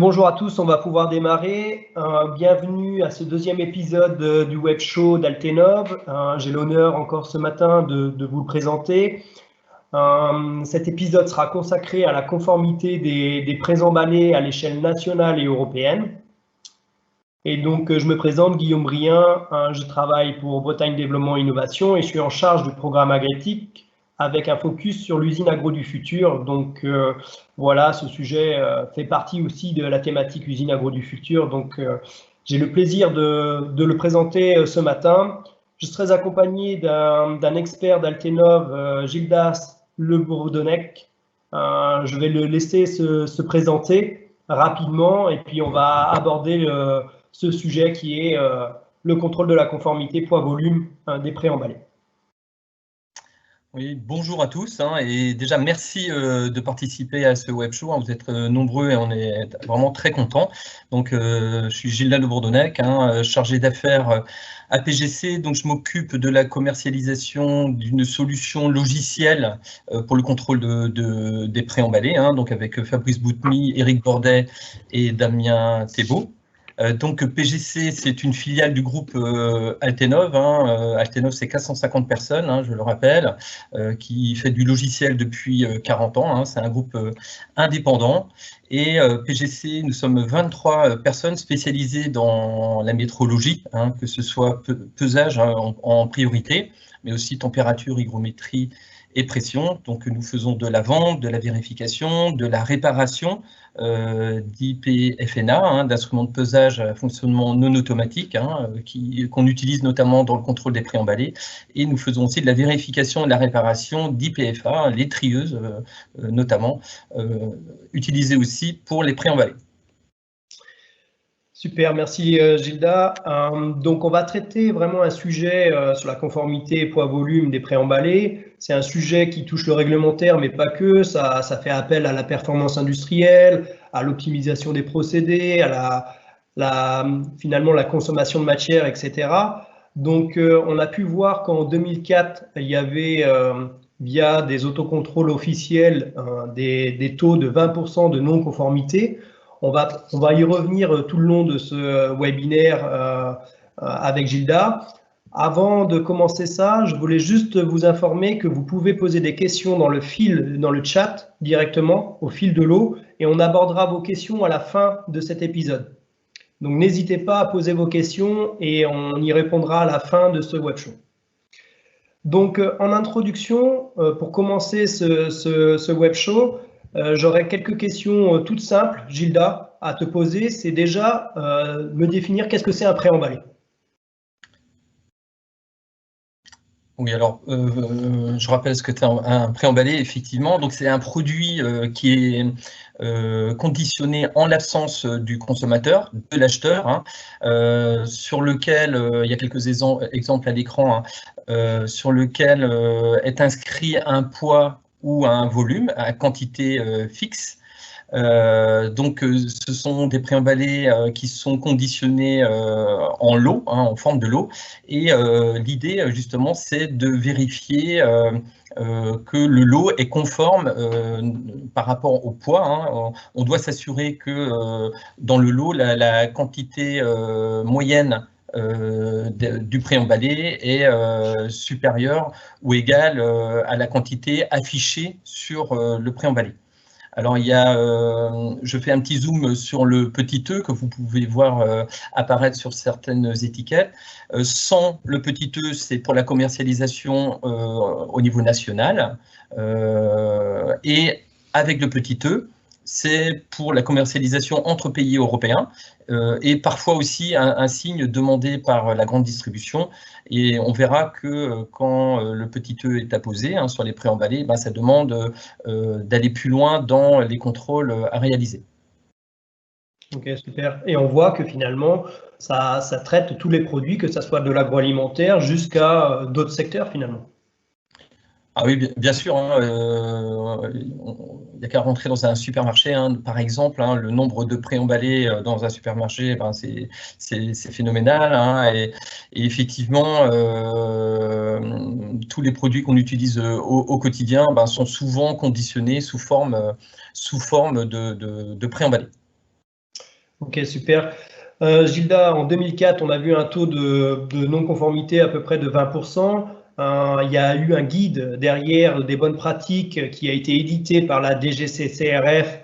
Bonjour à tous, on va pouvoir démarrer. Bienvenue à ce deuxième épisode du web show d'Altenov. J'ai l'honneur encore ce matin de vous le présenter. Cet épisode sera consacré à la conformité des pré-emballés à l'échelle nationale et européenne. Et donc, je me présente, Guillaume Brien, je travaille pour Bretagne Développement Innovation et je suis en charge du programme Agrétique avec un focus sur l'usine agro du futur. Donc voilà, ce sujet fait partie aussi de la thématique usine agro du futur. Donc j'ai le plaisir de le présenter ce matin. Je serai accompagné d'un expert d'Altenov, Gildas Le Bourdonnec. Je vais le laisser se présenter rapidement et puis on va aborder ce sujet qui est le contrôle de la conformité poids-volume des préemballés. Oui, bonjour à tous et déjà merci de participer à ce web show. Vous êtes nombreux et on est vraiment très contents. Donc je suis Gildas Le Bourdonnec, chargé d'affaires à PGC. Donc je m'occupe de la commercialisation d'une solution logicielle pour le contrôle des préemballés, donc avec Fabrice Boutmy, Éric Bordet et Damien Thébault. Donc PGC, c'est une filiale du groupe Altenov. Altenov, c'est 450 personnes, je le rappelle, qui fait du logiciel depuis 40 ans. C'est un groupe indépendant. Et PGC, nous sommes 23 personnes spécialisées dans la métrologie, que ce soit pesage en priorité, mais aussi température, hygrométrie et pression. Donc nous faisons de la vente, de la vérification, de la réparation d'IPFNA, d'instruments de pesage à fonctionnement non automatique, qu'on utilise notamment dans le contrôle des préemballés. Et nous faisons aussi de la vérification et de la réparation d'IPFA, les trieuses notamment, utilisées aussi pour les préemballés. Super, merci Gildas. Donc on va traiter vraiment un sujet sur la conformité poids-volume des préemballés. C'est un sujet qui touche le réglementaire, mais pas que. Ça fait appel à la performance industrielle, à l'optimisation des procédés, à finalement la consommation de matière, etc. Donc on a pu voir qu'en 2004, il y avait via des autocontrôles officiels des taux de 20% de non-conformité. On va y revenir tout le long de ce webinaire avec Gildas. Avant de commencer ça, je voulais juste vous informer que vous pouvez poser des questions dans le chat directement, au fil de l'eau, et on abordera vos questions à la fin de cet épisode. Donc n'hésitez pas à poser vos questions et on y répondra à la fin de ce web show. Donc en introduction, pour commencer ce web show, j'aurais quelques questions toutes simples, Gildas, à te poser. C'est déjà me définir qu'est-ce que c'est un préemballé. Oui, alors je rappelle ce que c'est un préemballé, effectivement. Donc c'est un produit qui est conditionné en l'absence du consommateur, de l'acheteur, sur lequel il y a quelques exemples à l'écran, sur lequel est inscrit un poids ou un volume à quantité fixe. Donc ce sont des préemballés qui sont conditionnés en lot, en forme de lot, et l'idée justement c'est de vérifier que le lot est conforme par rapport au poids. On doit s'assurer que dans le lot, la quantité moyenne du préemballé est supérieure ou égale à la quantité affichée sur le préemballé. Alors, je fais un petit zoom sur le petit E que vous pouvez voir apparaître sur certaines étiquettes. Sans le petit E, c'est pour la commercialisation au niveau national. Et avec le petit E, c'est pour la commercialisation entre pays européens et parfois aussi un signe demandé par la grande distribution. Et on verra que quand le petit E est apposé sur les préemballés, ça demande d'aller plus loin dans les contrôles à réaliser. Ok, super. Et on voit que finalement, ça traite tous les produits, que ce soit de l'agroalimentaire jusqu'à d'autres secteurs finalement. Ah oui, bien sûr, il n'y a qu'à rentrer dans un supermarché, par exemple, le nombre de préemballés dans un supermarché, c'est phénoménal, et effectivement, tous les produits qu'on utilise au quotidien sont souvent conditionnés sous forme de préemballés. Ok, super. Gilda, en 2004, on a vu un taux de non-conformité à peu près de 20%. Il y a eu un guide derrière des bonnes pratiques qui a été édité par la DGCCRF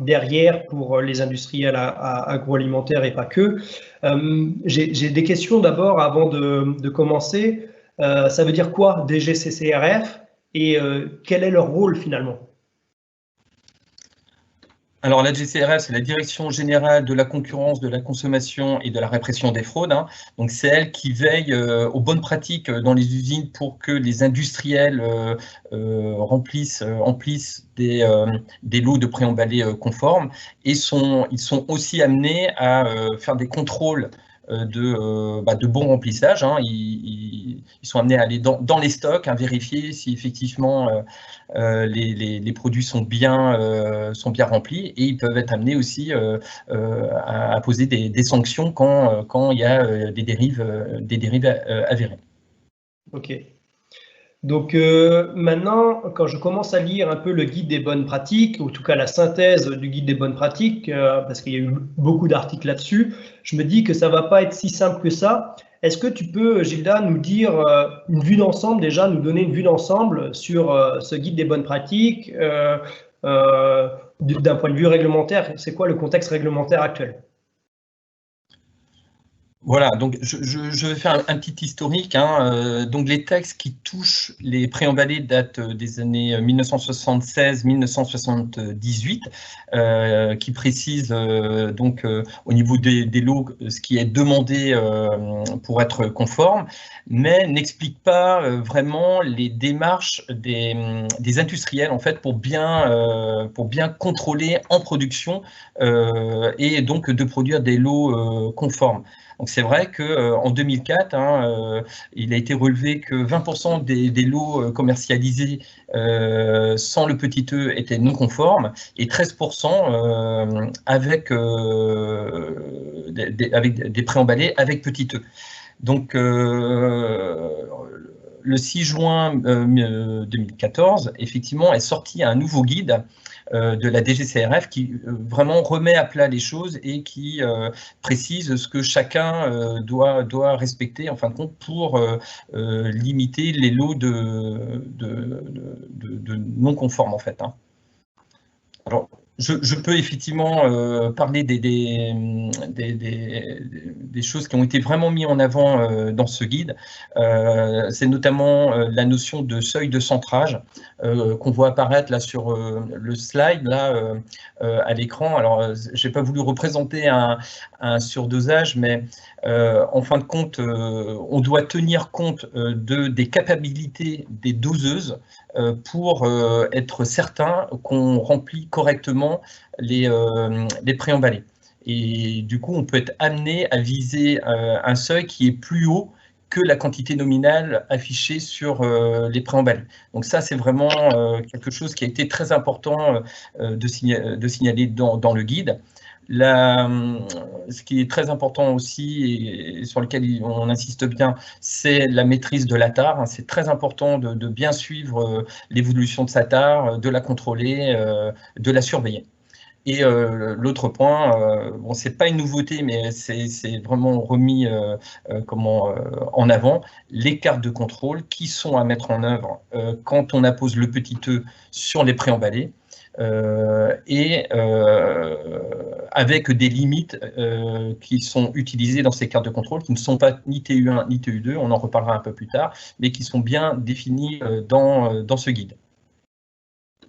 derrière pour les industriels agroalimentaires et pas que. J'ai des questions d'abord avant de commencer. Ça veut dire quoi DGCCRF et quel est leur rôle finalement? Alors, la DGCCRF, c'est la Direction générale de la concurrence, de la consommation et de la répression des fraudes. Donc, c'est elle qui veille aux bonnes pratiques dans les usines pour que les industriels remplissent des lots de préemballés conformes. Et ils sont aussi amenés à faire des contrôles de bon remplissage. Ils sont amenés à aller dans les stocks, à vérifier si effectivement les produits sont bien remplis, et ils peuvent être amenés aussi à poser des sanctions quand il y a des dérives avérées. Ok. Donc maintenant, quand je commence à lire un peu le guide des bonnes pratiques, ou en tout cas la synthèse du guide des bonnes pratiques, parce qu'il y a eu beaucoup d'articles là-dessus, je me dis que ça ne va pas être si simple que ça. Est-ce que tu peux, Gilda, nous dire une vue d'ensemble, déjà nous donner une vue d'ensemble sur ce guide des bonnes pratiques d'un point de vue réglementaire? C'est quoi le contexte réglementaire actuel? Voilà, donc je vais faire un petit historique. Donc les textes qui touchent les préemballés datent des années 1976-1978, qui précisent donc au niveau des lots ce qui est demandé pour être conforme, mais n'expliquent pas vraiment les démarches des industriels en fait pour bien contrôler en production et donc de produire des lots conformes. Donc c'est vrai qu'en 2004, il a été relevé que 20% des lots commercialisés sans le petit e étaient non conformes, et 13% avec des préemballés avec petit e. Donc le 6 juin 2014, effectivement, est sorti un nouveau guide de la DGCCRF qui vraiment remet à plat les choses et qui précise ce que chacun doit respecter en fin de compte pour limiter les lots de non conformes en fait. Alors, je peux effectivement parler des choses qui ont été vraiment mises en avant dans ce guide. C'est notamment la notion de seuil de centrage qu'on voit apparaître là sur le slide là à l'écran. Alors, j'ai pas voulu représenter un surdosage, mais en fin de compte, on doit tenir compte des capacités des doseuses pour être certain qu'on remplit correctement les préemballés. Et du coup, on peut être amené à viser un seuil qui est plus haut que la quantité nominale affichée sur les préemballés. Donc ça, c'est vraiment quelque chose qui a été très important de signaler dans le guide. Ce qui est très important aussi et sur lequel on insiste bien, c'est la maîtrise de la tare. C'est très important de bien suivre l'évolution de sa tare, de la contrôler, de la surveiller. Et l'autre point, bon, c'est pas une nouveauté, mais c'est vraiment remis en avant, les cartes de contrôle qui sont à mettre en œuvre quand on appose le petit e sur les préemballés. Avec des limites qui sont utilisées dans ces cartes de contrôle, qui ne sont pas ni TU1 ni TU2, on en reparlera un peu plus tard, mais qui sont bien définies dans ce guide.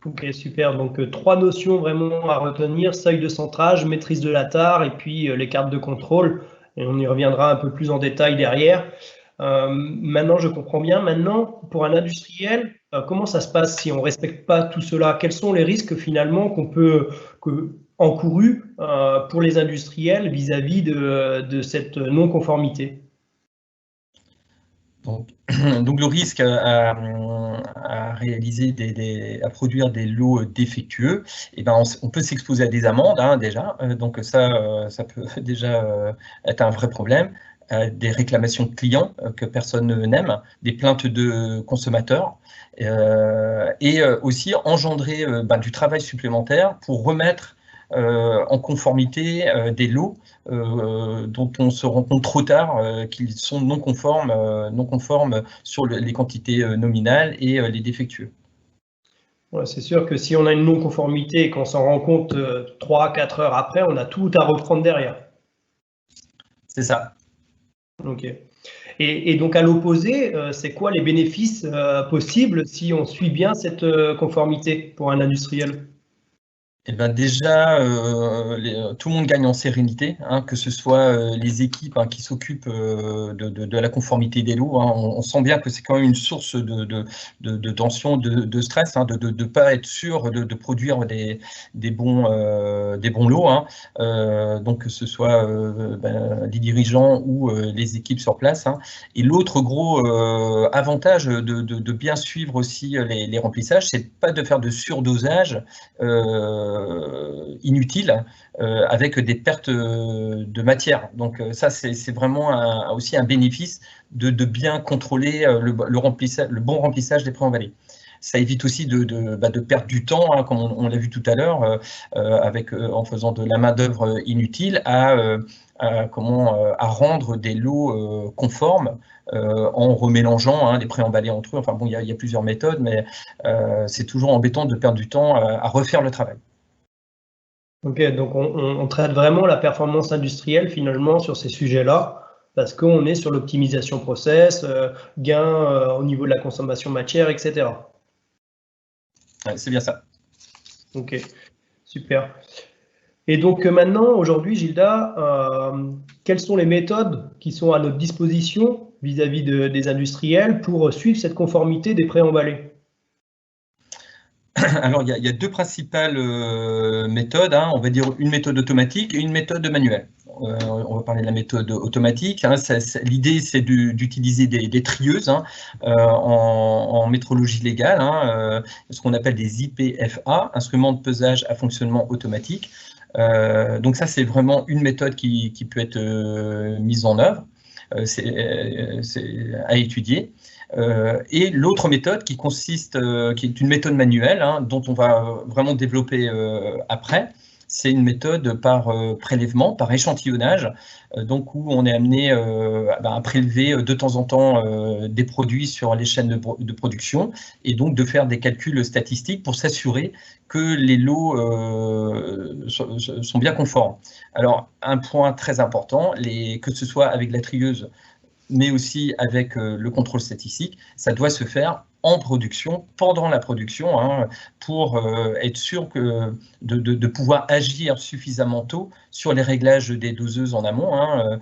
Ok, super. Donc, trois notions vraiment à retenir: seuil de centrage, maîtrise de la tare, et puis les cartes de contrôle. Et on y reviendra un peu plus en détail derrière. Maintenant, je comprends bien. Maintenant, pour un industriel, comment ça se passe si on ne respecte pas tout cela? Quels sont les risques finalement encourus pour les industriels vis-à-vis de cette non-conformité? Donc le risque à produire des lots défectueux, et ben on peut s'exposer à des amendes déjà, donc ça peut déjà être un vrai problème, des réclamations de clients que personne n'aime, des plaintes de consommateurs, et aussi engendrer du travail supplémentaire pour remettre en conformité des lots dont on se rend compte trop tard qu'ils sont non conformes sur les quantités nominales et les défectueux. Ouais, c'est sûr que si on a une non-conformité et qu'on s'en rend compte 3-4 heures après, on a tout à reprendre derrière. C'est ça. Ok. Et donc à l'opposé, c'est quoi les bénéfices possibles si on suit bien cette conformité pour un industriel? Eh ben déjà, tout le monde gagne en sérénité, hein, que ce soit les équipes qui s'occupent de la conformité des lots. Hein. On sent bien que c'est quand même une source de tension, de stress, hein, de ne pas être sûr de produire des bons lots. Hein. Donc que ce soit les dirigeants ou les équipes sur place. Hein. Et l'autre gros avantage de bien suivre aussi les remplissages, c'est pas de faire de surdosage inutile avec des pertes de matière. Donc ça, c'est vraiment aussi un bénéfice de bien contrôler le bon remplissage des préemballés. Ça évite aussi de perdre du temps, hein, comme on l'a vu tout à l'heure, en faisant de la main-d'œuvre inutile à rendre des lots conformes en remélangeant les préemballés entre eux. Enfin bon, il y a plusieurs méthodes, mais c'est toujours embêtant de perdre du temps à refaire le travail. Ok, donc on traite vraiment la performance industrielle finalement sur ces sujets-là, parce qu'on est sur l'optimisation process, gain au niveau de la consommation matière, etc. Ouais, c'est bien ça. Ok, super. Et donc maintenant, aujourd'hui, Gilda, quelles sont les méthodes qui sont à notre disposition vis-à-vis des industriels pour suivre cette conformité des préemballés? Alors, il y a deux principales méthodes, hein. On va dire une méthode automatique et une méthode manuelle. On va parler de la méthode automatique. Hein. L'idée, c'est d'utiliser des trieuses hein, en métrologie légale, hein, ce qu'on appelle des IPFA, instruments de pesage à fonctionnement automatique. Donc ça, c'est vraiment une méthode qui peut être mise en œuvre. C'est à étudier. Et l'autre méthode qui est une méthode manuelle, hein, dont on va vraiment développer après, c'est une méthode par prélèvement, par échantillonnage, donc où on est amené à prélever de temps en temps des produits sur les chaînes de production et donc de faire des calculs statistiques pour s'assurer que les lots sont bien conformes. Alors, un point très important, que ce soit avec la trieuse mais aussi avec le contrôle statistique, ça doit se faire en production, pendant la production, hein, pour être sûr de pouvoir agir suffisamment tôt sur les réglages des doseuses en amont hein,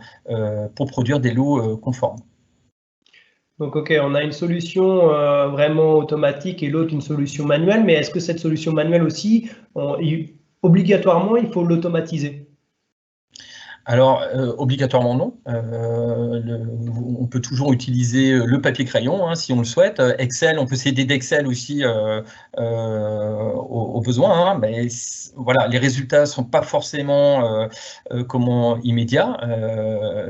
pour produire des lots conformes. Donc, ok, on a une solution vraiment automatique et l'autre une solution manuelle, mais est-ce que cette solution manuelle aussi, obligatoirement, il faut l'automatiser? Alors, obligatoirement non. On peut toujours utiliser le papier crayon hein, si on le souhaite. Excel, on peut s'aider d'Excel aussi au besoin. Hein, mais voilà, les résultats ne sont pas forcément immédiats.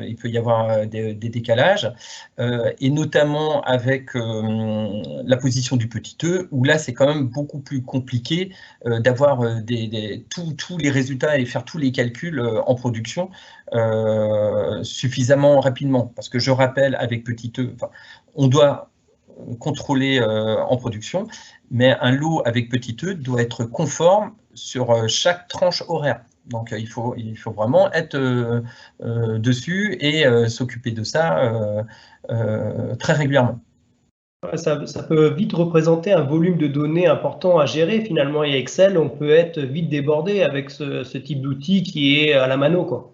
Il peut y avoir des décalages. Et notamment avec la position du petit e, où là, c'est quand même beaucoup plus compliqué d'avoir tous les résultats et faire tous les calculs en production. Suffisamment rapidement, parce que je rappelle avec petit e, on doit contrôler en production, mais un lot avec petit e doit être conforme sur chaque tranche horaire. Donc il faut vraiment être dessus et s'occuper de ça très régulièrement. Ça peut vite représenter un volume de données important à gérer finalement, et Excel, on peut être vite débordé avec ce type d'outil qui est à la mano, quoi.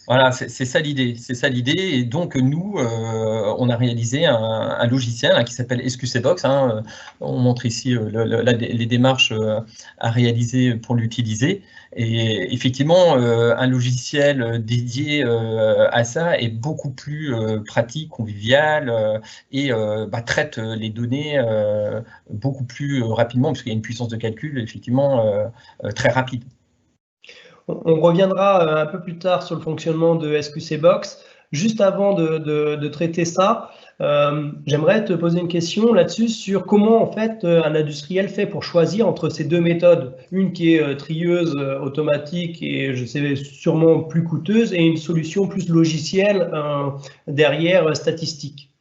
Voilà, c'est ça l'idée. C'est ça l'idée. Et donc, nous, on a réalisé un logiciel hein, qui s'appelle SQCBox. Hein. On montre ici les démarches à réaliser pour l'utiliser. Et effectivement, un logiciel dédié à ça est beaucoup plus pratique, convivial et traite les données beaucoup plus rapidement, parce qu'il y a une puissance de calcul effectivement très rapide. On reviendra un peu plus tard sur le fonctionnement de SQCBox. Juste avant de traiter ça, j'aimerais te poser une question là-dessus sur comment en fait un industriel fait pour choisir entre ces deux méthodes, une qui est trieuse automatique et je sais sûrement plus coûteuse et une solution plus logicielle derrière statistique.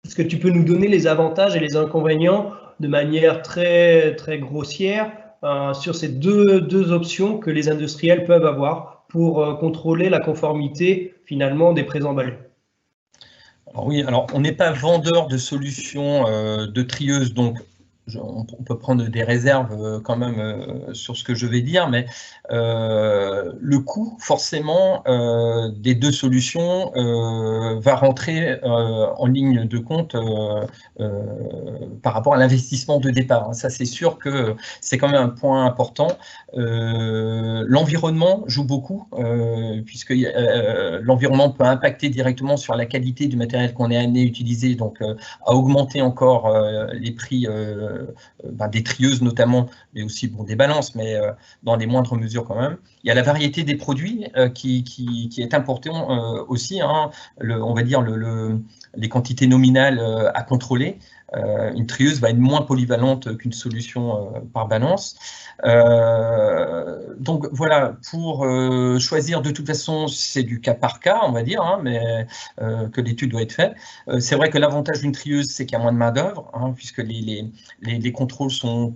Est-ce que tu peux nous donner les avantages et les inconvénients de manière très, très grossière sur ces deux options que les industriels peuvent avoir pour contrôler la conformité finalement des pré-emballés? Oui, alors on n'est pas vendeur de solutions de trieuses, donc on peut prendre des réserves quand même sur ce que je vais dire, mais le coût forcément des deux solutions va rentrer en ligne de compte par rapport à l'investissement de départ. Ça, c'est sûr que c'est quand même un point important. L'environnement joue beaucoup, puisque l'environnement peut impacter directement sur la qualité du matériel qu'on est amené à utiliser, donc à augmenter encore les prix des trieuses notamment, mais aussi des balances, mais dans des moindres mesures quand même. Il y a la variété des produits qui est important aussi, hein, on va dire les quantités nominales à contrôler. Une trieuse va être moins polyvalente qu'une solution par balance. Donc voilà, pour choisir, de toute façon, c'est du cas par cas, on va dire, hein, mais que l'étude doit être faite. C'est vrai que l'avantage d'une trieuse, c'est qu'il y a moins de main-d'œuvre, hein, puisque les contrôles sont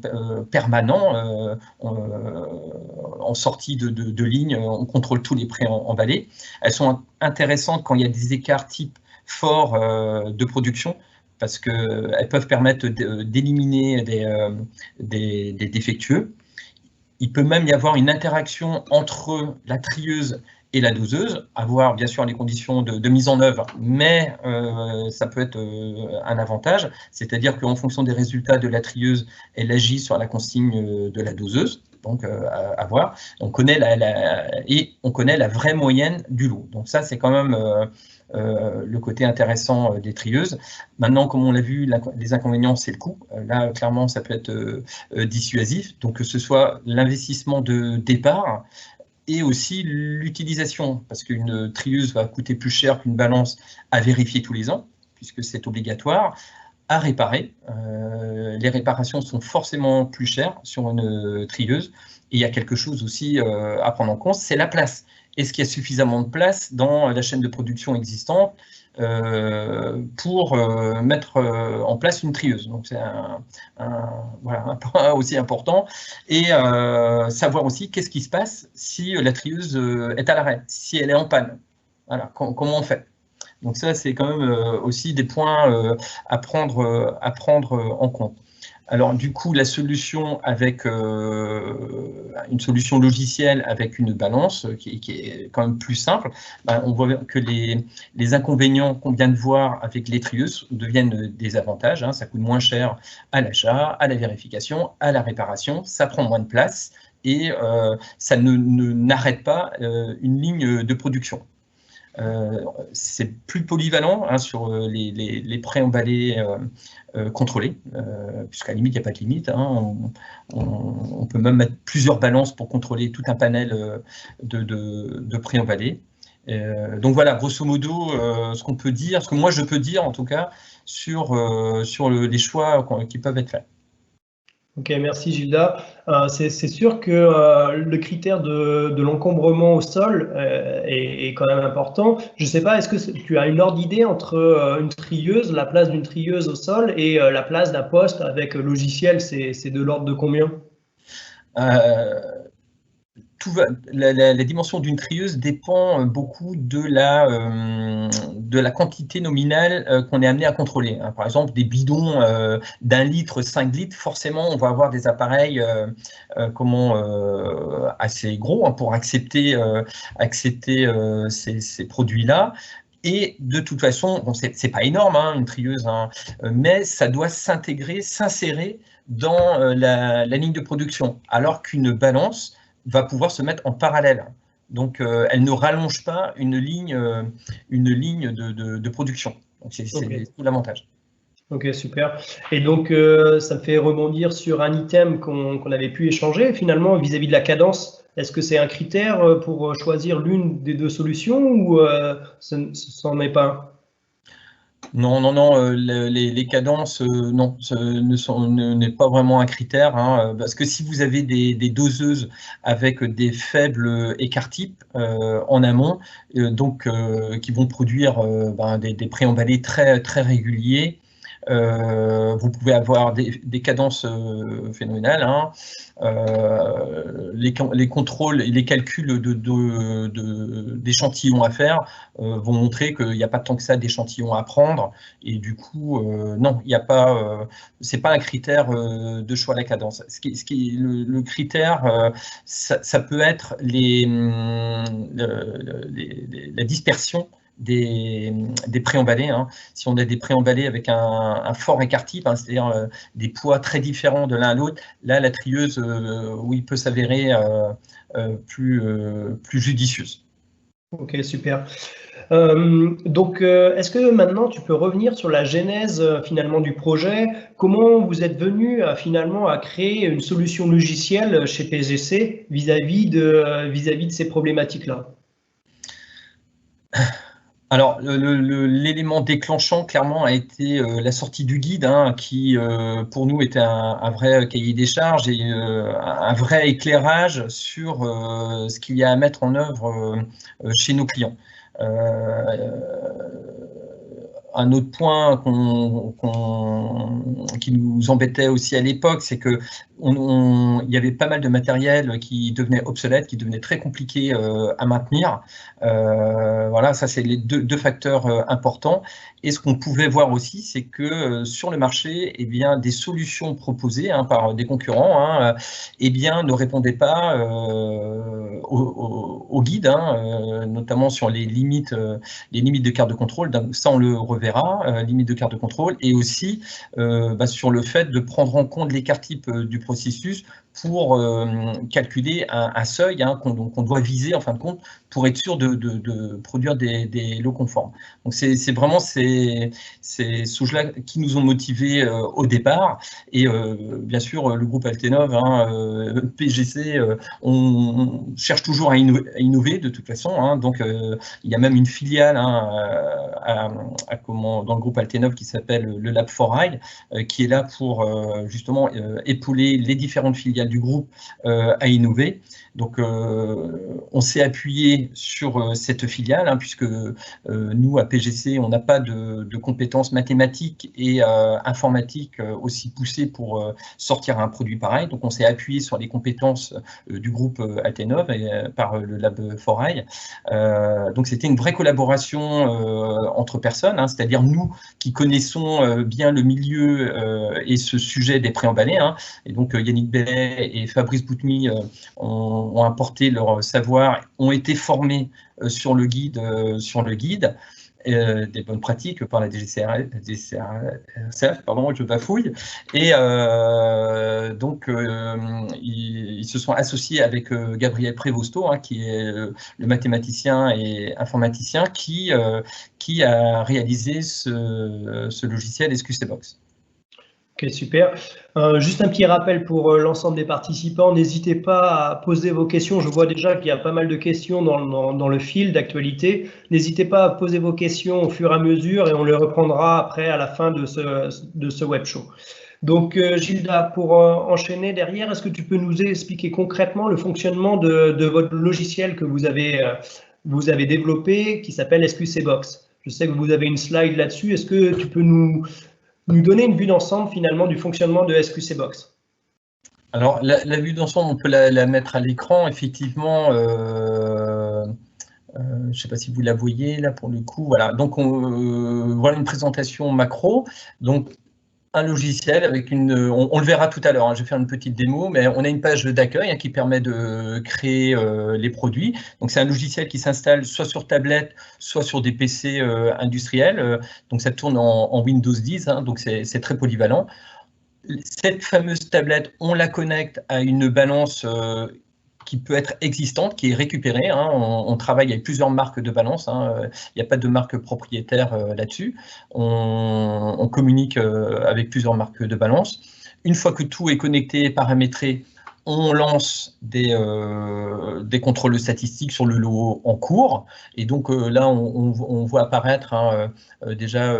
permanents. En sortie de ligne, on contrôle tous les pré-emballés. Elles sont intéressantes quand il y a des écarts type forts de production, parce qu'elles peuvent permettre d'éliminer des défectueux. Il peut même y avoir une interaction entre la trieuse et la doseuse, avoir bien sûr les conditions de mise en œuvre, mais ça peut être un avantage, c'est-à-dire qu'en fonction des résultats de la trieuse, elle agit sur la consigne de la doseuse, donc à voir. On connaît on connaît la vraie moyenne du lot. Donc ça, c'est quand même le côté intéressant des trieuses. Maintenant, comme on l'a vu, les inconvénients, c'est le coût. Là, clairement, ça peut être dissuasif. Donc, que ce soit l'investissement de départ et aussi l'utilisation, parce qu'une trieuse va coûter plus cher qu'une balance à vérifier tous les ans, puisque c'est obligatoire, à réparer. Les réparations sont forcément plus chères sur une trieuse. Et il y a quelque chose aussi à prendre en compte, c'est la place. Est-ce qu'il y a suffisamment de place dans la chaîne de production existante pour mettre en place une trieuse? Donc c'est voilà, un point aussi important. Et savoir aussi qu'est-ce qui se passe si la trieuse est à l'arrêt, si elle est en panne. Voilà, comment on fait? Donc ça, c'est quand même aussi des points à prendre en compte. Alors du coup, la solution avec une solution logicielle avec une balance qui est quand même plus simple, on voit que les inconvénients qu'on vient de voir avec les trieuses deviennent des avantages. Hein, ça coûte moins cher à l'achat, à la vérification, à la réparation, ça prend moins de place et ça n'arrête pas une ligne de production. C'est plus polyvalent hein, sur les pré-emballés contrôlés, puisqu'à la limite, il n'y a pas de limite. Hein, on peut même mettre plusieurs balances pour contrôler tout un panel de pré-emballés. Donc voilà, grosso modo, ce qu'on peut dire, ce que moi je peux dire en tout cas, sur les choix qui peuvent être faits. Ok, merci Gilda. C'est sûr que le critère de l'encombrement au sol est quand même important. Je ne sais pas, est-ce que tu as une ordre d'idée entre une trieuse, la place d'une trieuse au sol et la place d'un poste avec logiciel, c'est de l'ordre de combien? La dimension d'une trieuse dépend beaucoup de la quantité nominale qu'on est amené à contrôler. Par exemple, des bidons d'1 litre, 5 litres, forcément, on va avoir des appareils assez gros hein, pour accepter ces produits-là. Et de toute façon, bon, c'est pas énorme, hein, une trieuse, hein, mais ça doit s'insérer dans la ligne de production, alors qu'une balance va pouvoir se mettre en parallèle. Donc, elle ne rallonge pas une ligne de production. Donc, c'est tout l'avantage. Ok, super. Et donc, ça me fait rebondir sur un item qu'on avait pu échanger finalement vis-à-vis de la cadence Est-ce que c'est un critère pour choisir l'une des deux solutions ou ce n'en est pas un? Non, non, non, les cadences, non, n'est pas vraiment un critère, hein, parce que si vous avez des doseuses avec des faibles écart-types en amont, qui vont produire des préemballés très, très réguliers, vous pouvez avoir des cadences phénoménales, hein. Les contrôles et les calculs d'échantillons à faire vont montrer qu'il n'y a pas tant que ça d'échantillons à prendre, et du coup, non, il n'y a pas, c'est pas un critère de choix de la cadence. Le critère, ça peut être la dispersion des préemballés, hein. Si on a des préemballés avec un fort écart-type, hein, c'est-à-dire des poids très différents de l'un à l'autre, là, la trieuse, oui, peut s'avérer plus judicieuse. Ok, super. Est-ce que maintenant tu peux revenir sur la genèse finalement du projet? Comment vous êtes venu finalement à créer une solution logicielle chez PGC vis-à-vis de ces problématiques-là? Alors, l'élément déclenchant, clairement, a été la sortie du guide, hein, qui, pour nous, était un vrai cahier des charges et un vrai éclairage sur ce qu'il y a à mettre en œuvre chez nos clients. Un autre point qui nous embêtait aussi à l'époque, c'est que il y avait pas mal de matériel qui devenait obsolète, qui devenait très compliqué à maintenir. Voilà, ça c'est les deux facteurs importants. Et ce qu'on pouvait voir aussi, c'est que sur le marché, eh bien, des solutions proposées par des concurrents, hein, eh bien, ne répondaient pas au guide, hein, notamment sur les limites de carte de contrôle. Donc, ça, on le reverra, limite de carte de contrôle, et aussi sur le fait de prendre en compte l'écart-type du processus pour calculer un seuil, hein, qu'on doit viser en fin de compte pour être sûr de produire des lots conformes. Donc c'est vraiment ces choses-là qui nous ont motivés au départ, et bien sûr le groupe Altenov, hein, PGC, on cherche toujours à innover de toute façon, hein. Donc il y a même une filiale, hein, dans le groupe Altenov qui s'appelle le Lab 4i, qui est là pour justement épauler les différentes filiales du groupe à innover. Donc on s'est appuyé sur cette filiale, hein, puisque nous à PGC on n'a pas de compétences mathématiques et informatiques aussi poussées pour sortir un produit pareil. Donc on s'est appuyé sur les compétences du groupe Altenov par le Lab 4i. Donc c'était une vraie collaboration entre personnes, hein, c'est-à-dire nous qui connaissons bien le milieu et ce sujet des préemballés, hein. Et donc Yannick Bellet et Fabrice Boutmy ont apporté leur savoir, ont été formés sur le guide, des bonnes pratiques par la DGCRF, pardon, je bafouille, et donc ils se sont associés avec Gabriel Prévosto, hein, qui est le mathématicien et informaticien qui a réalisé ce logiciel SQCBox. Ok, super. Juste un petit rappel pour l'ensemble des participants, n'hésitez pas à poser vos questions. Je vois déjà qu'il y a pas mal de questions dans le fil d'actualité. N'hésitez pas à poser vos questions au fur et à mesure et on les reprendra après à la fin de ce web show. Donc Gilda, pour enchaîner derrière, est-ce que tu peux nous expliquer concrètement le fonctionnement de votre logiciel que vous avez développé qui s'appelle SQCBox? Je sais que vous avez une slide là-dessus. Est-ce que tu peux nous donner une vue d'ensemble finalement du fonctionnement de SQCBox? Alors la vue d'ensemble, on peut la mettre à l'écran, effectivement. Je ne sais pas si vous la voyez là pour le coup. Voilà, donc voilà une présentation macro. Donc un logiciel avec on le verra tout à l'heure, hein, je vais faire une petite démo, mais on a une page d'accueil, hein, qui permet de créer les produits. Donc c'est un logiciel qui s'installe soit sur tablette, soit sur des PC industriels. Donc ça tourne en Windows 10, hein, donc c'est très polyvalent. Cette fameuse tablette, on la connecte à une balance qui peut être existante, qui est récupérée, hein. On travaille avec plusieurs marques de balance, hein. Il n'y a pas de marque propriétaire là-dessus. On communique avec plusieurs marques de balance. Une fois que tout est connecté et paramétré, on lance des contrôles statistiques sur le lot en cours. Et donc là, on voit apparaître déjà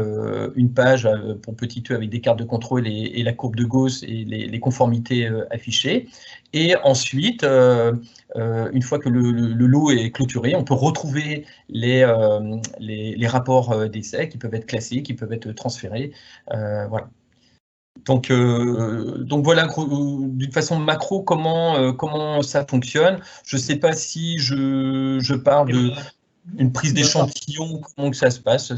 une page pour petit e avec des cartes de contrôle et la courbe de Gauss et les conformités affichées. Et ensuite, une fois que le lot est clôturé, on peut retrouver les rapports d'essai qui peuvent être classés, qui peuvent être transférés. Voilà. Donc voilà, d'une façon macro, comment ça fonctionne. Je ne sais pas si je parle d'une prise d'échantillon, comment que ça se passe.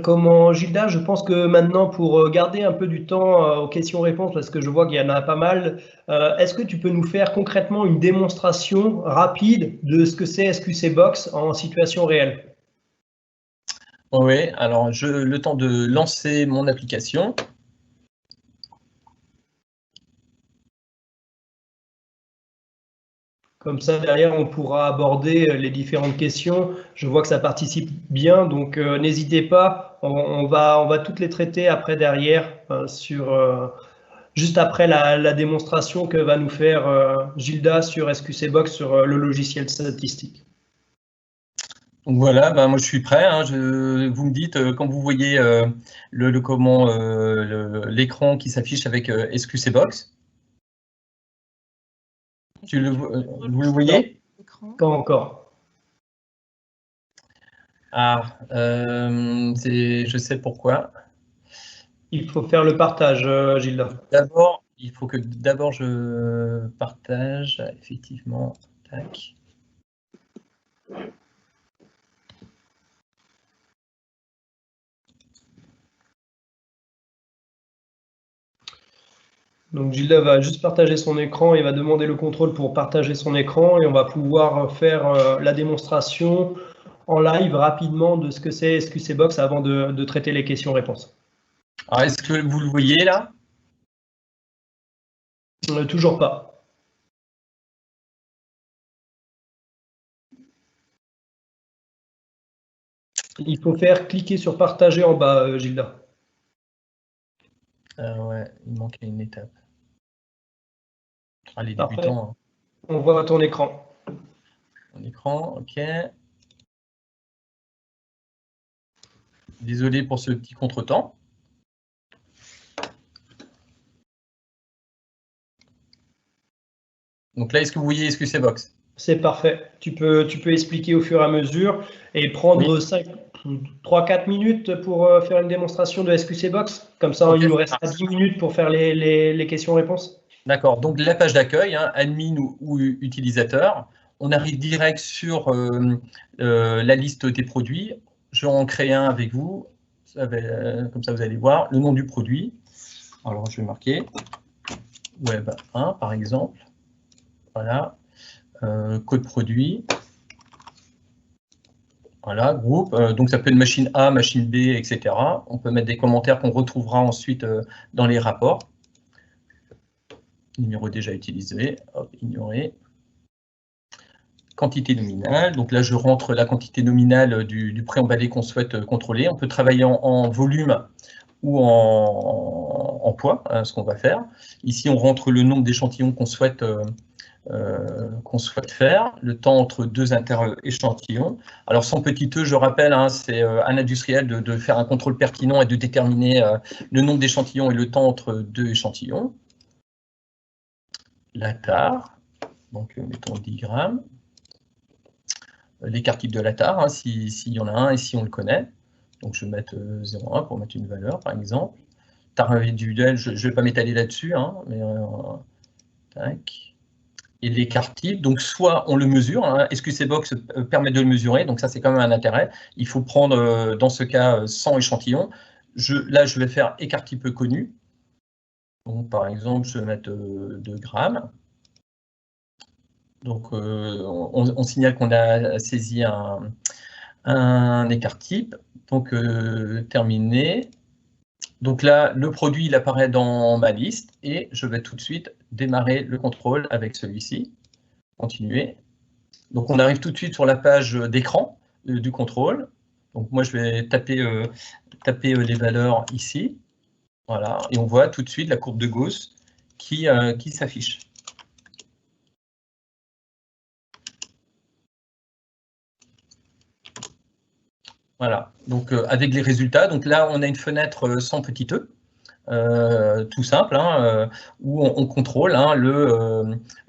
Comment, Gilda, je pense que maintenant, pour garder un peu du temps aux questions-réponses, parce que je vois qu'il y en a pas mal, est-ce que tu peux nous faire concrètement une démonstration rapide de ce que c'est SQC Box en situation réelle? Oui, alors le temps de lancer mon application. Comme ça, derrière, on pourra aborder les différentes questions. Je vois que ça participe bien, donc n'hésitez pas. On va toutes les traiter après, derrière, juste après la démonstration que va nous faire Gilda sur SQC Box, sur le logiciel statistique. Donc voilà, moi je suis prêt. Vous me dites quand vous voyez l'écran qui s'affiche avec SQC Box. Vous le voyez? Pas encore. Ah, je sais pourquoi. Il faut faire le partage, Gilda. D'abord, il faut que je partage, effectivement. Tac. Donc Gilda va juste partager son écran et va demander le contrôle pour partager son écran et on va pouvoir faire la démonstration en live rapidement de ce que c'est SQC Box avant de traiter les questions-réponses. Alors, est-ce que vous le voyez là? Toujours pas. Il faut faire cliquer sur partager en bas, Gilda. Ouais, il manquait une étape. Les Parfait. débutants. On voit ton écran. Mon écran, ok. Désolé pour ce petit contretemps. Donc là, est-ce que vous voyez SQC Box? C'est parfait. Tu peux expliquer au fur et à mesure et prendre 3-4 minutes pour faire une démonstration de SQC Box. Comme ça, il nous reste 10 minutes pour faire les questions-réponses. D'accord. Donc la page d'accueil, admin ou utilisateur, on arrive direct sur la liste des produits. Je vais en créer un avec vous. Comme ça, vous allez voir le nom du produit. Alors, je vais marquer Web 1, par exemple. Voilà. Code produit. Voilà, groupe. Donc, ça peut être machine A, machine B, etc. On peut mettre des commentaires qu'on retrouvera ensuite dans les rapports. Numéro déjà utilisé. Hop, ignorer. Quantité nominale. Donc là, je rentre la quantité nominale du préemballé qu'on souhaite contrôler. On peut travailler en volume ou en poids, ce qu'on va faire. Ici, on rentre le nombre d'échantillons qu'on souhaite faire, le temps entre deux inter-échantillons. Alors, sans petit e, je rappelle, c'est un industriel de faire un contrôle pertinent et de déterminer le nombre d'échantillons et le temps entre deux échantillons. La tare, donc mettons 10 grammes. L'écart type de la tare, s'il y en a un et si on le connaît. Donc, je vais mettre 0,1 pour mettre une valeur, par exemple. Tare individuelle, je ne vais pas m'étaler là-dessus, mais tac. Et l'écart type, donc soit on le mesure, SQC Box permet de le mesurer, donc ça c'est quand même un intérêt. Il faut prendre, dans ce cas, 100 échantillons. Là, je vais faire écart type connu. Donc, par exemple, je vais mettre 2 grammes. Donc, on signale qu'on a saisi un écart type. Donc, terminé. Donc là, le produit, il apparaît dans ma liste et je vais tout de suite démarrer le contrôle avec celui-ci. Continuer. Donc, on arrive tout de suite sur la page d'écran du contrôle. Donc, moi, je vais taper les valeurs ici. Voilà. Et on voit tout de suite la courbe de Gauss qui s'affiche. Voilà, donc avec les résultats. Donc là, on a une fenêtre sans petit e, tout simple, hein, où on contrôle hein,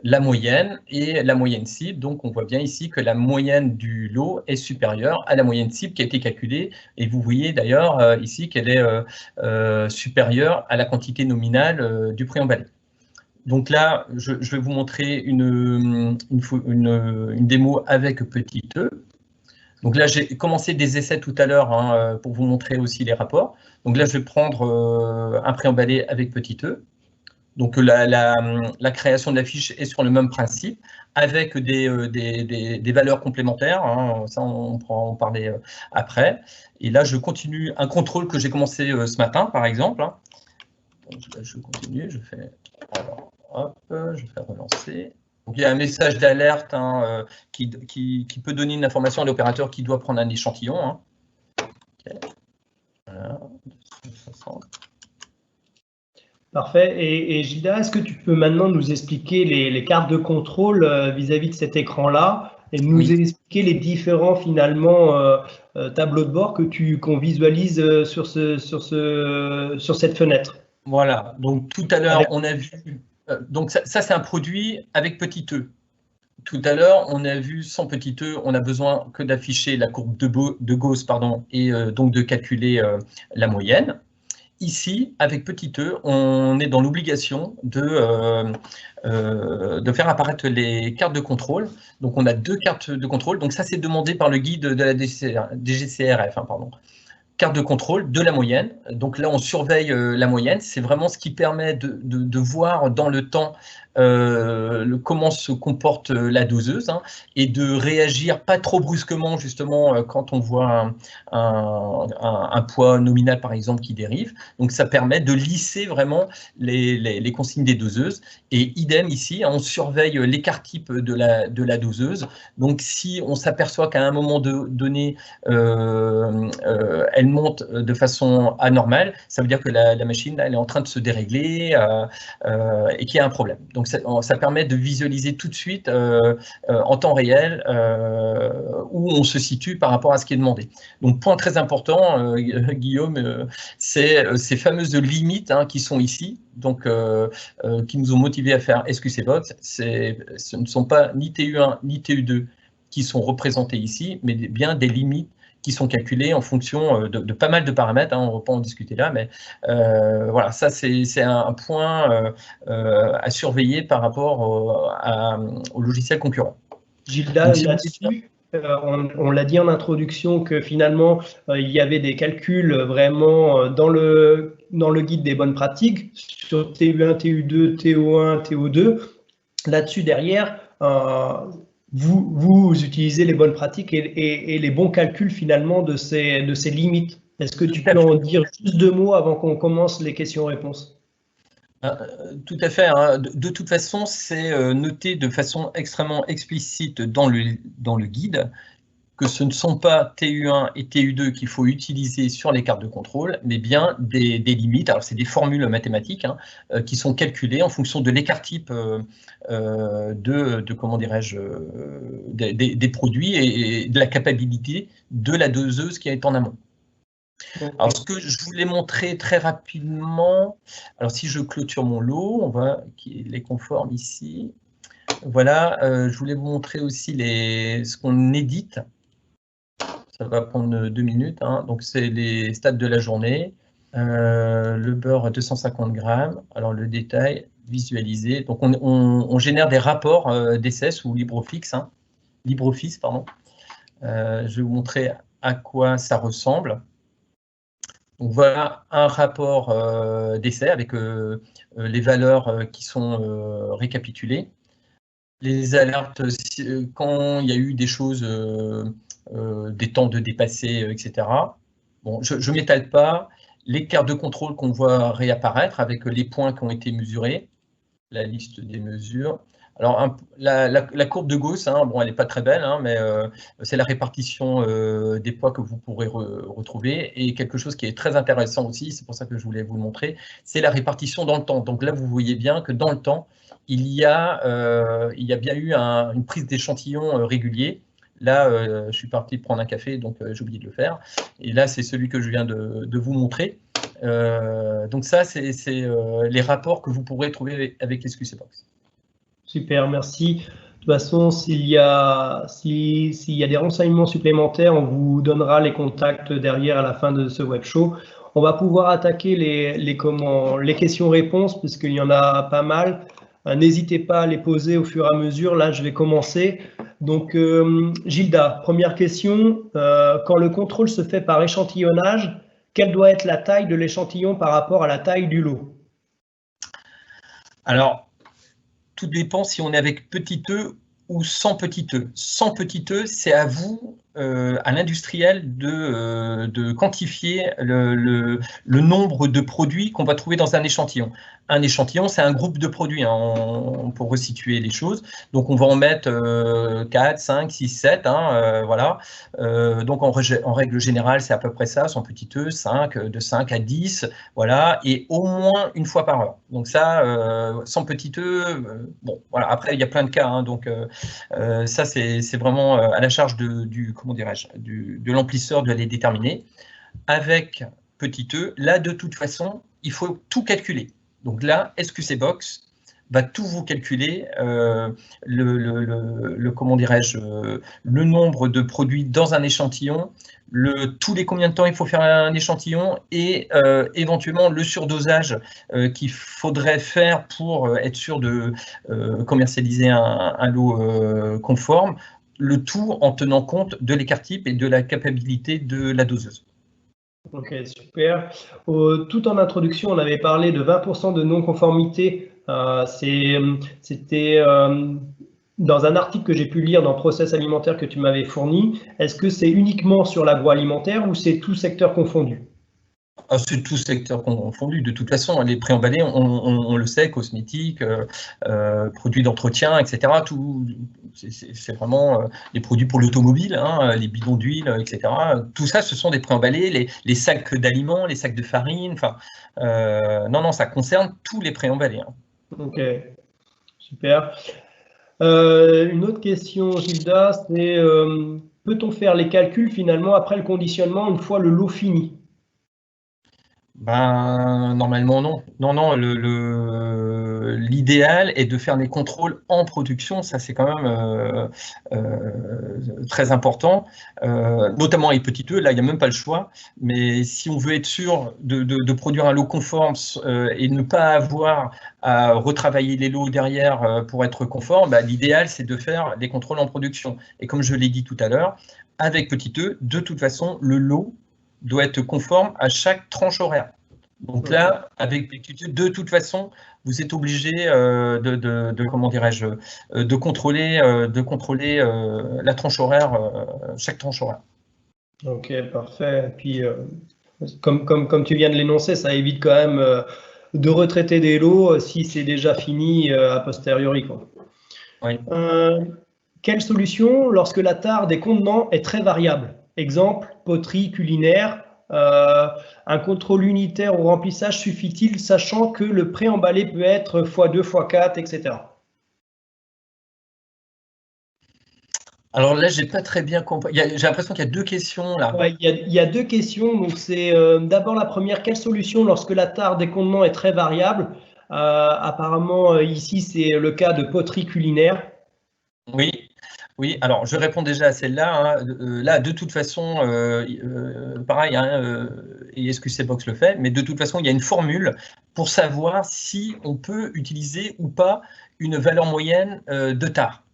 la moyenne et la moyenne cible. Donc on voit bien ici que la moyenne du lot est supérieure à la moyenne cible qui a été calculée. Et vous voyez d'ailleurs ici qu'elle est supérieure à la quantité nominale du prix emballé. Donc là, je vais vous montrer une démo avec petit e. Donc là, j'ai commencé des essais tout à l'heure hein, pour vous montrer aussi les rapports. Donc là, je vais prendre un préemballé avec petit e. Donc la création de la fiche est sur le même principe, avec des valeurs complémentaires. Hein, ça, on pourra en parler après. Et là, je continue un contrôle que j'ai commencé ce matin, par exemple. Hein. Donc là, je continue, je fais... Alors, hop, je fais relancer. Donc, il y a un message d'alerte hein, qui peut donner une information à l'opérateur qui doit prendre un échantillon. Hein. Okay. Voilà, 260. Parfait. Et Gilda, est-ce que tu peux maintenant nous expliquer les cartes de contrôle vis-à-vis de cet écran-là et nous expliquer les différents finalement tableaux de bord qu'on visualise sur cette fenêtre? Voilà. Donc tout à l'heure, on a vu... donc ça c'est un produit avec petit e. Tout à l'heure, on a vu sans petit e, on a besoin que d'afficher la courbe de Gauss pardon, et donc de calculer la moyenne. Ici, avec petit e, on est dans l'obligation de faire apparaître les cartes de contrôle. Donc, on a 2 cartes de contrôle. Donc, ça, c'est demandé par le guide de la DGCRF. Hein, pardon. Carte de contrôle de la moyenne. Donc là, on surveille la moyenne. C'est vraiment ce qui permet de voir dans le temps comment se comporte la doseuse hein, et de réagir pas trop brusquement justement quand on voit un poids nominal par exemple qui dérive. Donc ça permet de lisser vraiment les consignes des doseuses. Et idem ici, on surveille l'écart type de la doseuse. Donc si on s'aperçoit qu'à un moment donné, elle monte de façon anormale, ça veut dire que la machine elle est en train de se dérégler et qu'il y a un problème. Donc ça permet de visualiser tout de suite en temps réel où on se situe par rapport à ce qui est demandé. Donc point très important, Guillaume, c'est ces fameuses limites hein, qui sont ici, donc qui nous ont motivés à faire SQCBox. Ce ne sont pas ni TU1 ni TU2 qui sont représentés ici, mais bien des limites qui sont calculées en fonction de pas mal de paramètres, hein, on ne va pas en discuter là, mais voilà, ça c'est un point à surveiller par rapport au logiciel concurrent. Gilda, on l'a dit en introduction que finalement, il y avait des calculs vraiment dans le guide des bonnes pratiques sur TU1, TU2, TO1, TO2. Là-dessus, derrière, vous utilisez les bonnes pratiques et les bons calculs finalement de ces limites. Est-ce que tu peux en dire juste 2 mots avant qu'on commence les questions-réponses? Tout à fait. Hein. De toute façon, c'est noté de façon extrêmement explicite dans le guide que ce ne sont pas TU1 et TU2 qu'il faut utiliser sur les cartes de contrôle, mais bien des limites. Alors, c'est des formules mathématiques hein, qui sont calculées en fonction de l'écart type comment dirais-je, des produits et de la capacité de la doseuse qui est en amont. Alors, ce que je voulais montrer très rapidement, alors si je clôture mon lot, on va les conforme ici. Voilà, je voulais vous montrer aussi ce qu'on édite. Ça va prendre 2 minutes. Hein. Donc, c'est les stats de la journée. Le beurre à 250 grammes. Alors, le détail visualisé. Donc, on génère des rapports d'essai ou LibreOffice. Hein. LibreOffice, pardon. Je vais vous montrer à quoi ça ressemble. Donc, voilà un rapport d'essai avec les valeurs qui sont récapitulées. Les alertes, quand il y a eu des choses... des temps de dépasser, etc. Bon, je ne m'étale pas. Les cartes de contrôle qu'on voit réapparaître avec les points qui ont été mesurés, la liste des mesures. Alors, la courbe de Gauss, hein, bon, elle n'est pas très belle, hein, mais c'est la répartition des poids que vous pourrez retrouver. Et quelque chose qui est très intéressant aussi, c'est pour ça que je voulais vous le montrer, c'est la répartition dans le temps. Donc là, vous voyez bien que dans le temps, il y a bien eu une prise d'échantillon régulier. Là, je suis parti prendre un café, donc j'ai oublié de le faire. Et là, c'est celui que je viens de vous montrer. Donc ça, c'est les rapports que vous pourrez trouver avec l'SQC Box. Super, merci. De toute façon, s'il y a des renseignements supplémentaires, on vous donnera les contacts derrière à la fin de ce web show. On va pouvoir attaquer les questions-réponses, puisqu'il y en a pas mal. N'hésitez pas à les poser au fur et à mesure. Là, je vais commencer. Donc, Gilda, première question. Quand le contrôle se fait par échantillonnage, quelle doit être la taille de l'échantillon par rapport à la taille du lot? Alors, tout dépend si on est avec petit e ou sans petit e. Sans petit e, c'est à vous, à l'industriel, de quantifier le nombre de produits qu'on va trouver dans un échantillon. Un échantillon, c'est un groupe de produits, hein, pour resituer les choses. Donc, on va en mettre 4, 5, 6, 7, voilà. Donc, en règle générale, c'est à peu près ça, sans petit e, 5, de 5 à 10, voilà, et au moins une fois par heure. Donc ça, sans petit e, bon, voilà. Après, il y a plein de cas, hein, donc ça, c'est vraiment à la charge de l'emplisseur de les déterminer. Avec petit e, là, de toute façon, il faut tout calculer. Donc là, SQC Box va tout vous calculer, le nombre de produits dans un échantillon, tous les combien de temps il faut faire un échantillon et éventuellement le surdosage qu'il faudrait faire pour être sûr de commercialiser un lot conforme, le tout en tenant compte de l'écart type et de la capacité de la doseuse. Ok, super. Tout en introduction, on avait parlé de 20% de non-conformité. C'était dans un article que j'ai pu lire dans Process Alimentaire que tu m'avais fourni. Est-ce que c'est uniquement sur l'agroalimentaire ou c'est tout secteur confondu? C'est tout secteur confondu. De toute façon, les préemballés, on le sait, cosmétiques, produits d'entretien, etc. C'est vraiment les produits pour l'automobile, hein, les bidons d'huile, etc. Tout ça, ce sont des préemballés, les sacs d'aliments, les sacs de farine. Enfin, non, ça concerne tous les préemballés. Hein. Ok, super. Une autre question, Gilda, c'est peut-on faire les calculs finalement après le conditionnement une fois le lot fini? Ben, normalement, non. Non, l'idéal est de faire des contrôles en production. Ça, c'est quand même très important, notamment avec petit e. Là, il n'y a même pas le choix. Mais si on veut être sûr de produire un lot conforme et ne pas avoir à retravailler les lots derrière pour être conforme, ben, l'idéal, c'est de faire des contrôles en production. Et comme je l'ai dit tout à l'heure, avec petit e, de toute façon, le lot doit être conforme à chaque tranche horaire. Donc là, avec petit e, de toute façon, vous êtes obligé de contrôler la tranche horaire, chaque tranche horaire. Ok, parfait. Et puis, comme tu viens de l'énoncer, ça évite quand même de retraiter des lots si c'est déjà fini a posteriori, quoi. Oui. Quelle solution lorsque la tare des contenants est très variable? Exemple, poterie, culinaire. Un contrôle unitaire au remplissage suffit-il, sachant que le préemballé peut être x2, x4, etc. Alors là, j'ai pas très bien compris. J'ai l'impression qu'il y a deux questions là. Ouais, il y a deux questions. Donc c'est d'abord la première, quelle solution lorsque la tare des contenants est très variable? Apparemment, ici, c'est le cas de poterie culinaire. Oui, alors je réponds déjà à celle-là. Hein. Là, de toute façon, pareil, hein, et SQC Box le fait, mais de toute façon, il y a une formule pour savoir si on peut utiliser ou pas une valeur moyenne de tare.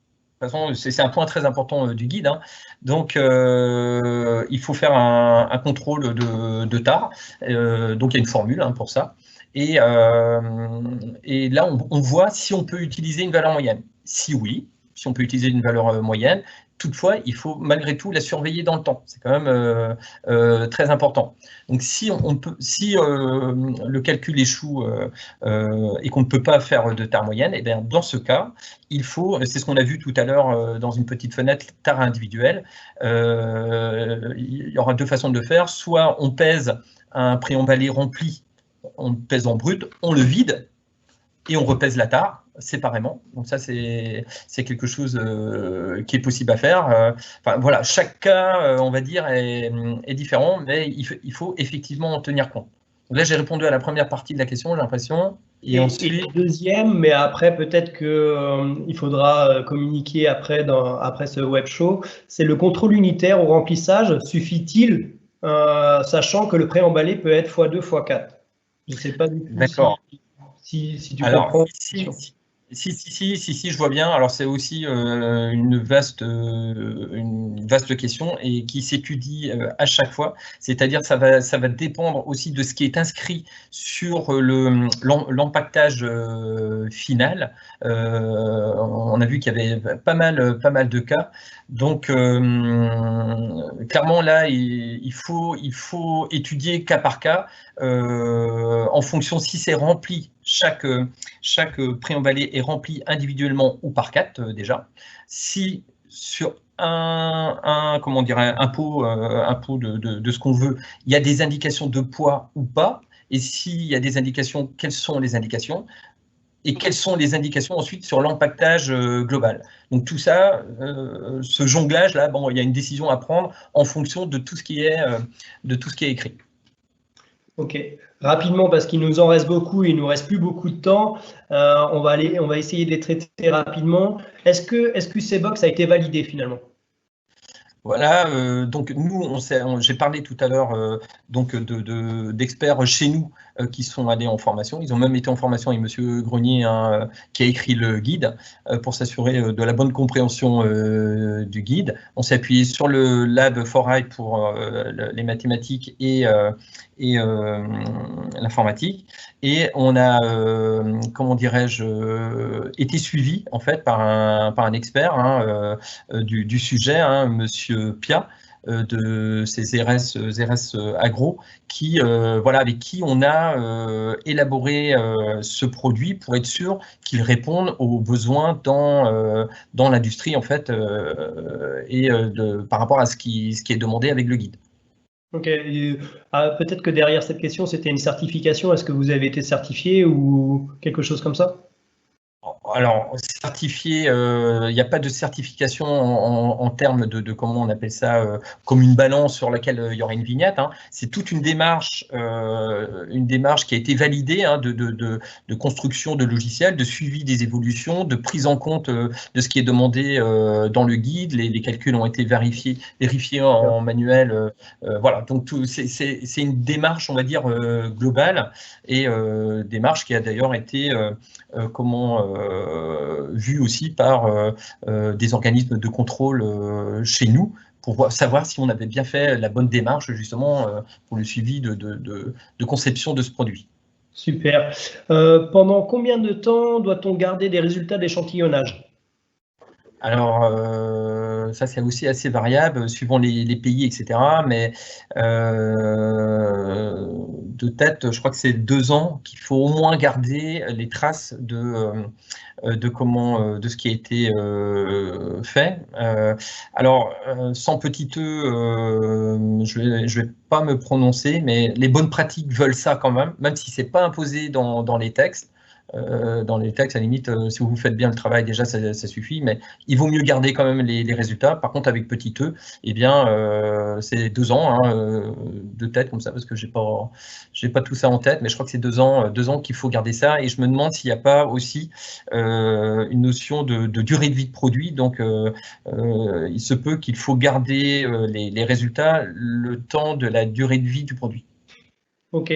De toute façon, c'est un point très important du guide. Hein. Donc, il faut faire un contrôle de tare. Donc, il y a une formule pour ça. Et là, on voit si on peut utiliser une valeur moyenne. Si oui, si on peut utiliser une valeur moyenne. Toutefois, il faut malgré tout la surveiller dans le temps. C'est quand même très important. Donc, si le calcul échoue et qu'on ne peut pas faire de tare moyenne, et bien dans ce cas, il faut, c'est ce qu'on a vu tout à l'heure dans une petite fenêtre tare individuelle, il y aura deux façons de le faire. Soit on pèse un préemballé rempli, on le pèse en brut, on le vide et on repèse la tare. séparément. Donc ça, c'est quelque chose qui est possible à faire. Enfin, voilà, chaque cas, on va dire, est différent, mais il faut effectivement en tenir compte. Donc là, j'ai répondu à la première partie de la question, j'ai l'impression. Et ensuite, deuxième, mais après, peut-être qu'il faudra communiquer après ce web show, c'est le contrôle unitaire au remplissage. Suffit-il, sachant que le préemballé peut être x2, x4? Je ne sais pas du tout si tu comprends. Si, je vois bien. Alors, c'est aussi une vaste question et qui s'étudie à chaque fois. C'est-à-dire, ça va dépendre aussi de ce qui est inscrit sur l'empaquetage final. On a vu qu'il y avait pas mal de cas. Donc, clairement, là, il faut étudier cas par cas en fonction si c'est rempli. Chaque préemballé est rempli individuellement ou par 4 déjà. Si sur un pot de ce qu'on veut, il y a des indications de poids ou pas, et s'il y a des indications, quelles sont les indications, et quelles sont les indications ensuite sur l'empaquetage global. Donc tout ça, ce jonglage-là, bon, il y a une décision à prendre en fonction de tout ce qui est écrit. Ok, rapidement parce qu'il nous en reste beaucoup et il nous reste plus beaucoup de temps. On va essayer de les traiter rapidement. Est-ce que SQCBox a été validé finalement? Voilà, donc nous, j'ai parlé tout à l'heure d'experts chez nous qui sont allés en formation. Ils ont même été en formation avec Monsieur Grenier, hein, qui a écrit le guide pour s'assurer de la bonne compréhension du guide. On s'est appuyé sur le Lab 4i pour les mathématiques et l'informatique. Et on a, comment dirais-je, été suivi en fait par un expert hein, du sujet, hein, Monsieur Pia, de ces RS Agro, qui, voilà, avec qui on a élaboré ce produit pour être sûr qu'il réponde aux besoins dans l'industrie en fait, et par rapport à ce qui est demandé avec le guide. Ok, peut-être que derrière cette question, c'était une certification. Est-ce que vous avez été certifié ou quelque chose comme ça? Alors, certifié, il n'y a pas de certification en termes de comment on appelle ça, comme une balance sur laquelle il y aurait une vignette. Hein. C'est toute une démarche qui a été validée hein, de construction de logiciels, de suivi des évolutions, de prise en compte de ce qui est demandé dans le guide. Les calculs ont été vérifiés en manuel. Voilà, donc c'est une démarche, on va dire, globale et démarche qui a d'ailleurs été vu aussi par des organismes de contrôle chez nous pour savoir si on avait bien fait la bonne démarche justement pour le suivi de conception de ce produit. Super. Pendant combien de temps doit-on garder des résultats d'échantillonnage? Alors, ça c'est aussi assez variable suivant les pays, etc. Mais de tête, je crois que c'est 2 ans qu'il faut au moins garder les traces de ce qui a été fait. Alors, sans petit e, je vais pas me prononcer, mais les bonnes pratiques veulent ça quand même si c'est pas imposé dans les textes. Dans les textes, à la limite, si vous faites bien le travail, déjà, ça suffit, mais il vaut mieux garder quand même les résultats. Par contre, avec petit e, eh bien, c'est 2 ans hein, de tête, comme ça, parce que j'ai pas tout ça en tête, mais je crois que c'est 2 ans qu'il faut garder ça, et je me demande s'il n'y a pas aussi une notion de durée de vie de produit, donc il se peut qu'il faut garder les résultats le temps de la durée de vie du produit. Ok.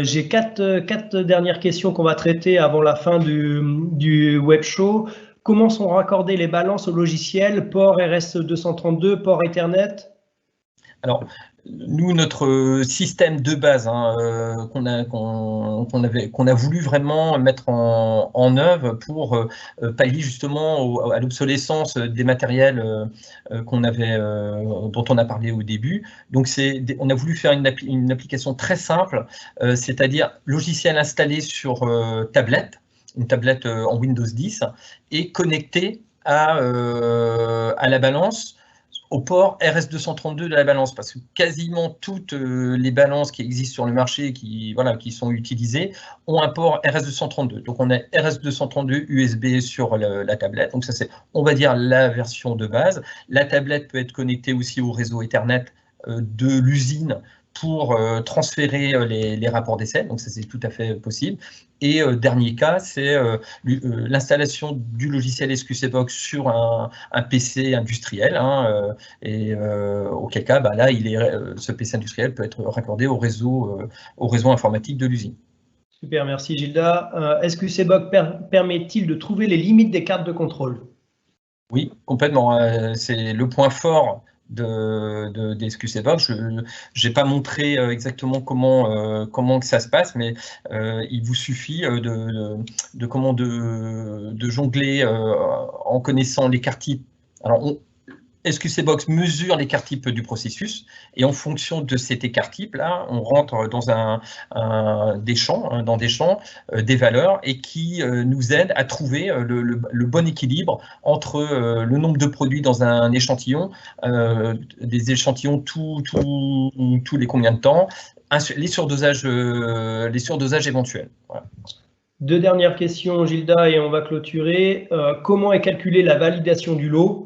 J'ai quatre dernières questions qu'on va traiter avant la fin du web show. Comment sont raccordées les balances au logiciel, port RS232, port Ethernet? Alors, nous, notre système de base hein, qu'on a voulu vraiment mettre en œuvre pour pallier justement à l'obsolescence des matériels dont on a parlé au début. Donc, on a voulu faire une application très simple, c'est-à-dire logiciel installé sur tablette, une tablette en Windows 10, et connecté à la balance au port RS232 de la balance, parce que quasiment toutes les balances qui existent sur le marché, qui sont utilisées, ont un port RS232. Donc on a RS232 USB sur la tablette. Donc ça c'est, on va dire, la version de base. La tablette peut être connectée aussi au réseau Ethernet de l'usine pour transférer les rapports d'essai, donc ça c'est tout à fait possible. Et dernier cas, c'est l'installation du logiciel SQCBox sur un PC industriel, auquel cas, là, ce PC industriel peut être raccordé au réseau informatique de l'usine. Super, merci Gilda. SQCBox permet-il de trouver les limites des cartes de contrôle? Oui, complètement. C'est le point fort des SQCBox. Je n'ai pas montré exactement comment que ça se passe, mais il vous suffit de jongler en connaissant les cartes types. Alors, SQCBox mesure l'écart type du processus et en fonction de cet écart type là, on rentre dans des champs, des valeurs et qui nous aident à trouver le bon équilibre entre le nombre de produits dans un échantillon, des échantillons tous les combien de temps, les surdosages éventuels. Voilà. Deux dernières questions, Gilda, et on va clôturer. Comment est calculée la validation du lot?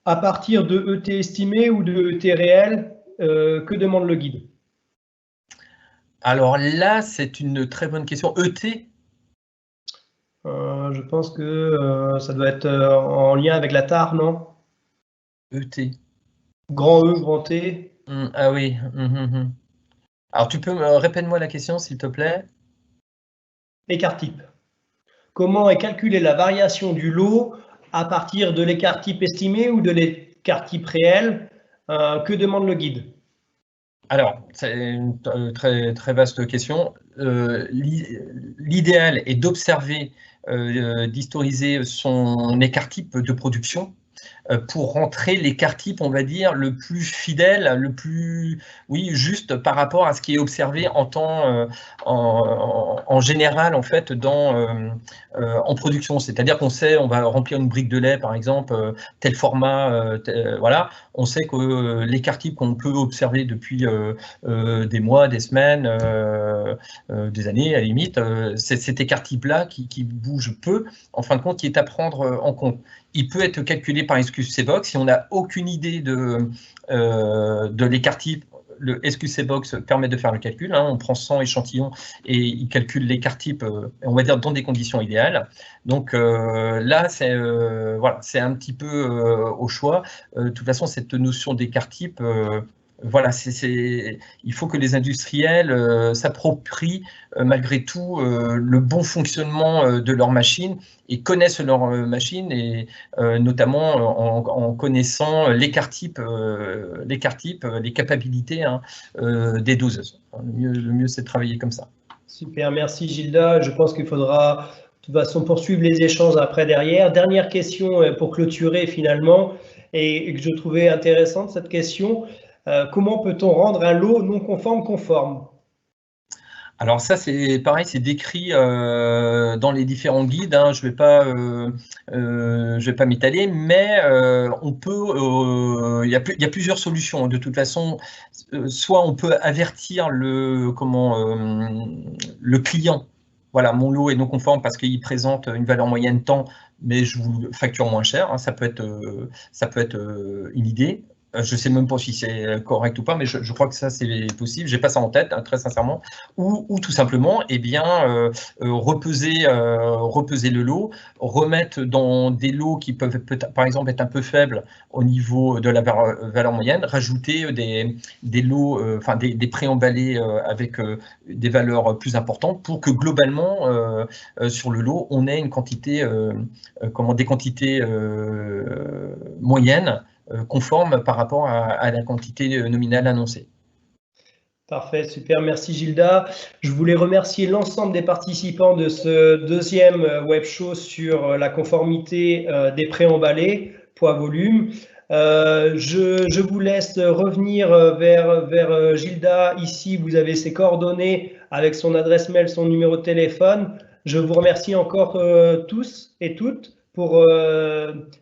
À partir de ET estimé ou de ET réel, que demande le guide? Alors là, c'est une très bonne question. ET? Je pense que ça doit être en lien avec la tare, non? ET. Grand E, grand T. Ah oui. Alors tu peux répète-moi la question, s'il te plaît. Écart type. Comment est calculée la variation du lot à partir de l'écart type estimé ou de l'écart type réel? Que demande le guide? Alors, c'est une très, très vaste question. L'idéal est d'observer, d'historiser son écart type de production pour rentrer l'écart type, on va dire, le plus fidèle, le plus, oui, juste par rapport à ce qui est observé en général, en fait, en production. C'est-à-dire qu'on sait, on va remplir une brique de lait, par exemple, tel format, voilà. On sait que l'écart type qu'on peut observer depuis des mois, des semaines, des années, à la limite, c'est cet écart type-là qui bouge peu, en fin de compte, qui est à prendre en compte. Il peut être calculé par SQCBox. Si on n'a aucune idée de l'écart type, le SQCBox permet de faire le calcul. On prend 100 échantillons et il calcule l'écart type, on va dire, dans des conditions idéales. Donc là, c'est un petit peu au choix. De toute façon, cette notion d'écart type, voilà, il faut que les industriels s'approprient malgré tout le bon fonctionnement de leur machine et connaissent leur machine, et notamment en connaissant l'écart type, les capacités des doseuses. Le mieux, c'est de travailler comme ça. Super, merci Gilda. Je pense qu'il faudra de toute façon poursuivre les échanges après derrière. Dernière question pour clôturer finalement, et que je trouvais intéressante cette question. Comment peut-on rendre un lot non conforme? Alors ça, c'est pareil, c'est décrit dans les différents guides. Je vais pas m'étaler, mais on peut. Il y a plusieurs solutions. De toute façon, soit on peut avertir le client. Voilà, mon lot est non conforme parce qu'il présente une valeur moyenne temps, mais je vous facture moins cher. Ça peut être une idée. Je ne sais même pas si c'est correct ou pas, mais je crois que ça, c'est possible. Je n'ai pas ça en tête, très sincèrement. Ou tout simplement, repeser le lot, remettre dans des lots qui peuvent, par exemple, être un peu faibles au niveau de la valeur moyenne, rajouter des lots, des préemballés avec des valeurs plus importantes pour que globalement, sur le lot, on ait une quantité, des quantités moyennes, conforme par rapport à la quantité nominale annoncée. Parfait, super, merci Gilda. Je voulais remercier l'ensemble des participants de ce deuxième web show sur la conformité des préemballés, poids-volume. Je vous laisse revenir vers Gilda. Ici, vous avez ses coordonnées avec son adresse mail, son numéro de téléphone. Je vous remercie encore tous et toutes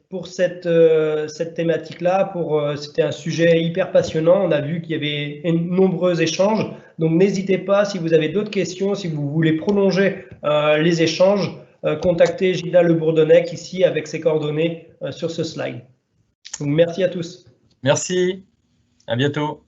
pour cette thématique-là. C'était un sujet hyper passionnant. On a vu qu'il y avait de nombreux échanges. Donc, n'hésitez pas, si vous avez d'autres questions, si vous voulez prolonger les échanges, contactez Gilda Le Bourdonnec ici avec ses coordonnées sur ce slide. Donc, merci à tous. Merci, à bientôt.